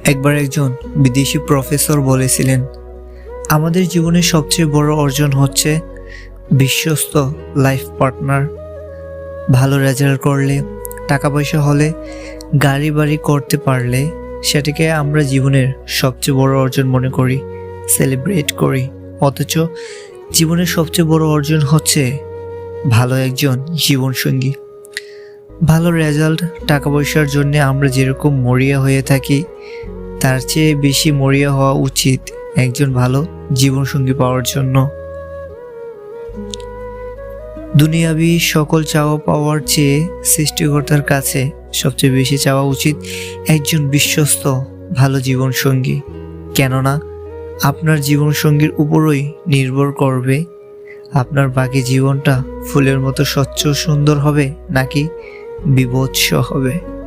একবার একজন বিদেশি প্রফেসর বলেছিলেন, আমাদের জীবনের সবচেয়ে বড় অর্জন হচ্ছে বিশ্বস্ত লাইফ পার্টনার। ভালো রেজাল্ট করলে, টাকা পয়সা হলে, গাড়ি বাড়ি করতে পারলে সেটাকে আমরা জীবনের সবচেয়ে বড় অর্জন মনে করি, সেলিব্রেট করি। অথচ জীবনের সবচেয়ে বড় অর্জন হচ্ছে ভালো একজন জীবনসঙ্গী। ভালো রেজাল্ট, টাকা পয়সার জন্য আমরা যেরকম মরিয়া হয়ে থাকি, তার চেয়ে বেশি মরিয়া হওয়া উচিত একজন ভালো জীবনসঙ্গী পাওয়ার জন্য। দুনিয়াবি সকল চাওয়া পাওয়ার চেয়ে সৃষ্টিকর্তার কাছে সবচেয়ে বেশি চাওয়া উচিত একজন বিশ্বস্ত ভালো জীবনসঙ্গী। কেননা আপনার জীবনসঙ্গীর উপরই নির্ভর করবে আপনার বাকি জীবনটা ফুলের মতো স্বচ্ছ সুন্দর হবে নাকি বিভৎস হবে।